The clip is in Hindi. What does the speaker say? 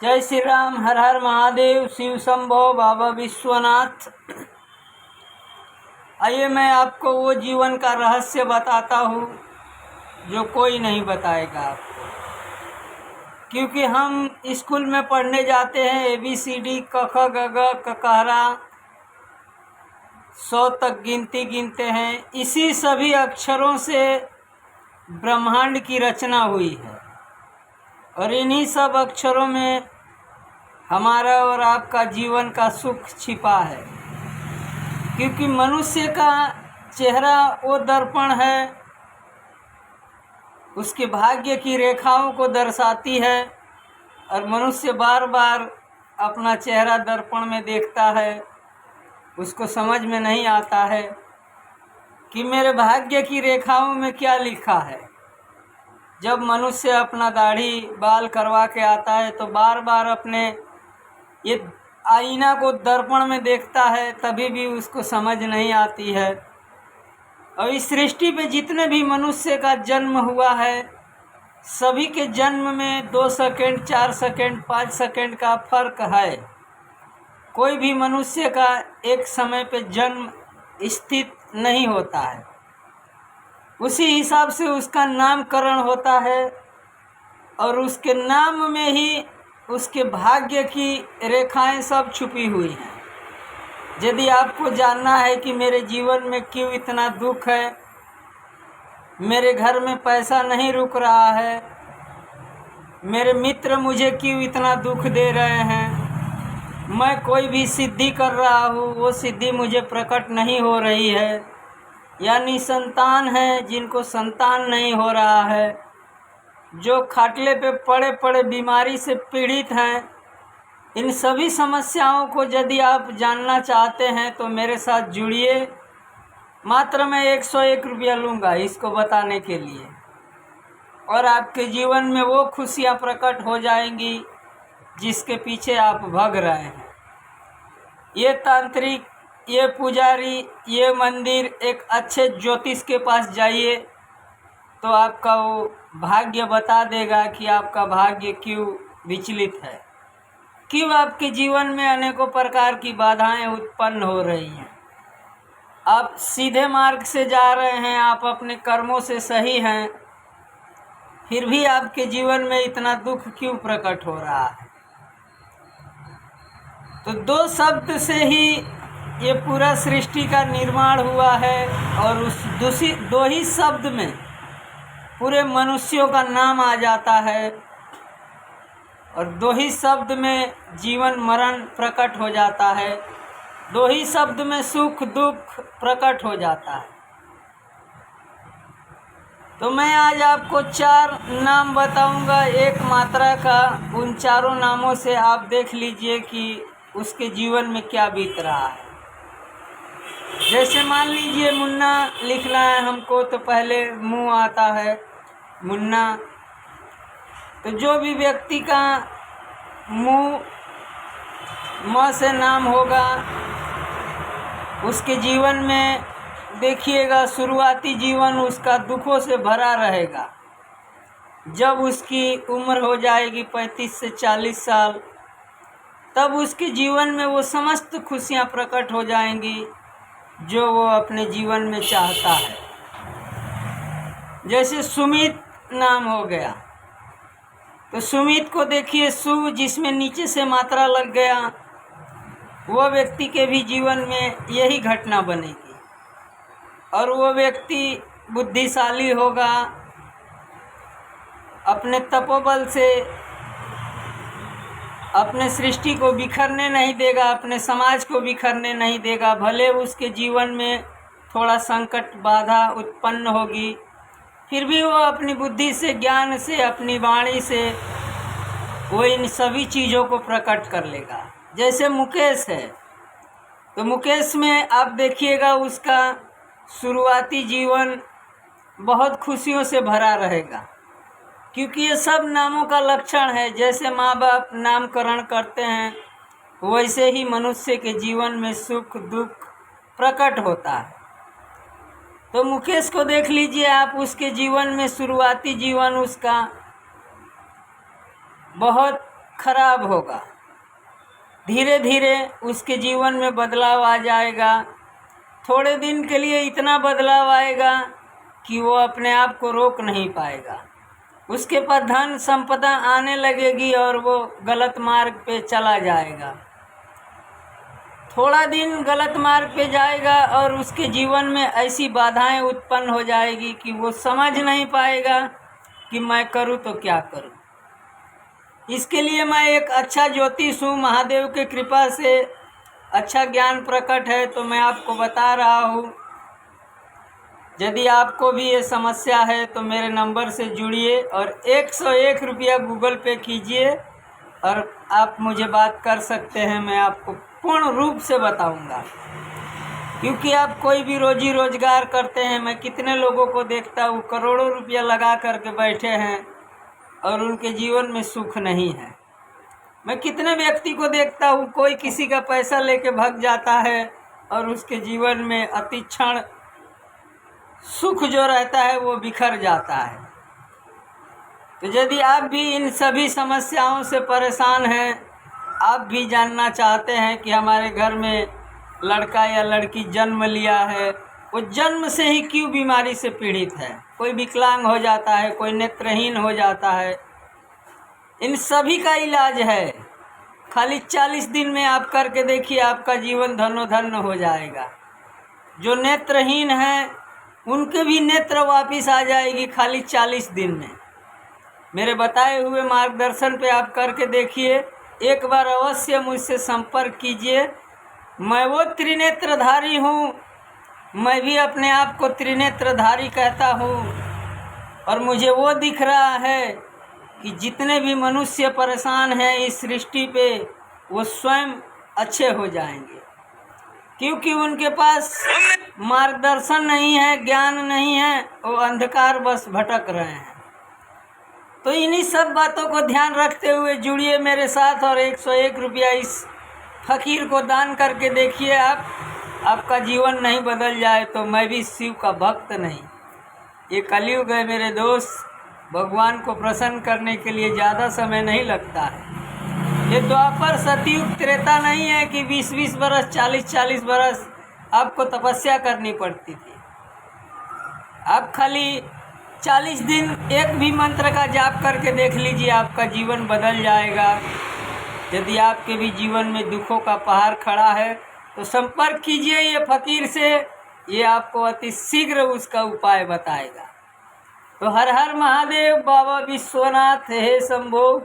जय श्री राम। हर हर महादेव। शिव शंभो बाबा विश्वनाथ। आइए मैं आपको वो जीवन का रहस्य बताता हूँ जो कोई नहीं बताएगा आपको, क्योंकि हम स्कूल में पढ़ने जाते हैं ABCD क ख ग घ ककहरा 100 तक गिनती गिनते हैं। इसी सभी अक्षरों से ब्रह्मांड की रचना हुई है और इन्हीं सब अक्षरों में हमारा और आपका जीवन का सुख छिपा है, क्योंकि मनुष्य का चेहरा वो दर्पण है, उसके भाग्य की रेखाओं को दर्शाती है। और मनुष्य बार बार अपना चेहरा दर्पण में देखता है, उसको समझ में नहीं आता है कि मेरे भाग्य की रेखाओं में क्या लिखा है। जब मनुष्य अपना दाढ़ी बाल करवा के आता है तो बार बार अपने ये आईना को दर्पण में देखता है, तभी भी उसको समझ नहीं आती है। और इस सृष्टि पे जितने भी मनुष्य का जन्म हुआ है, सभी के जन्म में 2 सेकंड 4 सेकंड 5 सेकंड का फर्क है। कोई भी मनुष्य का एक समय पे जन्म स्थित नहीं होता है, उसी हिसाब से उसका नामकरण होता है और उसके नाम में ही उसके भाग्य की रेखाएं सब छुपी हुई हैं। यदि आपको जानना है कि मेरे जीवन में क्यों इतना दुख है, मेरे घर में पैसा नहीं रुक रहा है, मेरे मित्र मुझे क्यों इतना दुख दे रहे हैं, मैं कोई भी सिद्धि कर रहा हूँ वो सिद्धि मुझे प्रकट नहीं हो रही है, यानी संतान है जिनको संतान नहीं हो रहा है, जो खाटले पे पड़े पड़े बीमारी से पीड़ित हैं, इन सभी समस्याओं को यदि आप जानना चाहते हैं तो मेरे साथ जुड़िए। मात्र मैं 101 रुपया लूँगा इसको बताने के लिए, और आपके जीवन में वो खुशियाँ प्रकट हो जाएंगी जिसके पीछे आप भाग रहे हैं। ये तांत्रिक, ये पुजारी, ये मंदिर, एक अच्छे ज्योतिष के पास जाइए तो आपका वो भाग्य बता देगा कि आपका भाग्य क्यों विचलित है, क्यों आपके जीवन में अनेकों प्रकार की बाधाएं उत्पन्न हो रही हैं। आप सीधे मार्ग से जा रहे हैं, आप अपने कर्मों से सही हैं, फिर भी आपके जीवन में इतना दुख क्यों प्रकट हो रहा है। तो 2 शब्द से ही ये पूरा सृष्टि का निर्माण हुआ है और उस 2 ही शब्द में पूरे मनुष्यों का नाम आ जाता है और 2 ही शब्द में जीवन मरण प्रकट हो जाता है, 2 ही शब्द में सुख दुख प्रकट हो जाता है। तो मैं आज आपको 4 नाम बताऊंगा एक मात्रा का। उन चारों नामों से आप देख लीजिए कि उसके जीवन में क्या बीत रहा है। जैसे मान लीजिए मुन्ना लिखना है हमको, तो पहले मुँह आता है मुन्ना। तो जो भी व्यक्ति का मुँह म से नाम होगा उसके जीवन में देखिएगा शुरुआती जीवन उसका दुखों से भरा रहेगा। जब उसकी उम्र हो जाएगी 35 से 40 साल, तब उसके जीवन में वो समस्त खुशियाँ प्रकट हो जाएंगी जो वो अपने जीवन में चाहता है। जैसे सुमित नाम हो गया, तो सुमित को देखिए, सु जिसमें नीचे से मात्रा लग गया, वो व्यक्ति के भी जीवन में यही घटना बनेगी और वो व्यक्ति बुद्धिशाली होगा, अपने तपोबल से अपने सृष्टि को बिखरने नहीं देगा, अपने समाज को बिखरने नहीं देगा। भले उसके जीवन में थोड़ा संकट बाधा उत्पन्न होगी, फिर भी वो अपनी बुद्धि से, ज्ञान से, अपनी वाणी से वो इन सभी चीज़ों को प्रकट कर लेगा। जैसे मुकेश है, तो मुकेश में आप देखिएगा उसका शुरुआती जीवन बहुत खुशियों से भरा रहेगा, क्योंकि ये सब नामों का लक्षण है। जैसे माँ बाप नामकरण करते हैं, वैसे ही मनुष्य के जीवन में सुख दुख प्रकट होता है। तो मुकेश को देख लीजिए आप, उसके जीवन में शुरुआती जीवन उसका बहुत खराब होगा। धीरे धीरे उसके जीवन में बदलाव आ जाएगा। थोड़े दिन के लिए इतना बदलाव आएगा कि वो अपने आप को रोक नहीं पाएगा। उसके पास धन संपदा आने लगेगी और वो गलत मार्ग पे चला जाएगा। थोड़ा दिन गलत मार्ग पे जाएगा और उसके जीवन में ऐसी बाधाएं उत्पन्न हो जाएगी कि वो समझ नहीं पाएगा कि मैं करूं तो क्या करूं। इसके लिए मैं एक अच्छा ज्योतिष हूँ, महादेव की कृपा से अच्छा ज्ञान प्रकट है, तो मैं आपको बता रहा हूँ। यदि आपको भी ये समस्या है तो मेरे नंबर से जुड़िए और 101 रुपया गूगल पे कीजिए और आप मुझे बात कर सकते हैं। मैं आपको पूर्ण रूप से बताऊंगा, क्योंकि आप कोई भी रोजी रोजगार करते हैं। मैं कितने लोगों को देखता हूँ करोड़ों रुपया लगा करके बैठे हैं और उनके जीवन में सुख नहीं है। मैं कितने व्यक्ति को देखता हूँ कोई किसी का पैसा लेके भाग जाता है और उसके जीवन में अति क्षण सुख जो रहता है वो बिखर जाता है। तो यदि आप भी इन सभी समस्याओं से परेशान हैं, आप भी जानना चाहते हैं कि हमारे घर में लड़का या लड़की जन्म लिया है, वो जन्म से ही क्यों बीमारी से पीड़ित है, कोई विकलांग हो जाता है, कोई नेत्रहीन हो जाता है, इन सभी का इलाज है। खाली 40 दिन में आप करके देखिए, आपका जीवन धन्योधन्य हो जाएगा। जो नेत्रहीन हैं उनके भी नेत्र वापिस आ जाएगी खाली 40 दिन में। मेरे बताए हुए मार्गदर्शन पे आप करके देखिए, एक बार अवश्य मुझसे संपर्क कीजिए। मैं वो त्रिनेत्रधारी हूँ, मैं भी अपने आप को त्रिनेत्रधारी कहता हूँ और मुझे वो दिख रहा है कि जितने भी मनुष्य परेशान हैं इस सृष्टि पे वो स्वयं अच्छे हो जाएंगे, क्योंकि उनके पास मार्गदर्शन नहीं है, ज्ञान नहीं है, वो अंधकार बस भटक रहे हैं। तो इन्हीं सब बातों को ध्यान रखते हुए जुड़िए मेरे साथ और 101 रुपया इस फकीर को दान करके देखिए। आपका जीवन नहीं बदल जाए तो मैं भी शिव का भक्त नहीं। ये कलयुग है मेरे दोस्त, भगवान को प्रसन्न करने के लिए ज़्यादा समय नहीं लगता है। ये द्वापर सतयुग त्रेता नहीं है कि 20-20 बरस 40-40 बरस आपको तपस्या करनी पड़ती थी। आप खाली 40 दिन एक भी मंत्र का जाप करके देख लीजिए, आपका जीवन बदल जाएगा। यदि आपके भी जीवन में दुखों का पहाड़ खड़ा है तो संपर्क कीजिए ये फकीर से, ये आपको अति शीघ्र उसका उपाय बताएगा। तो हर हर महादेव, बाबा विश्वनाथ, हे शंभो।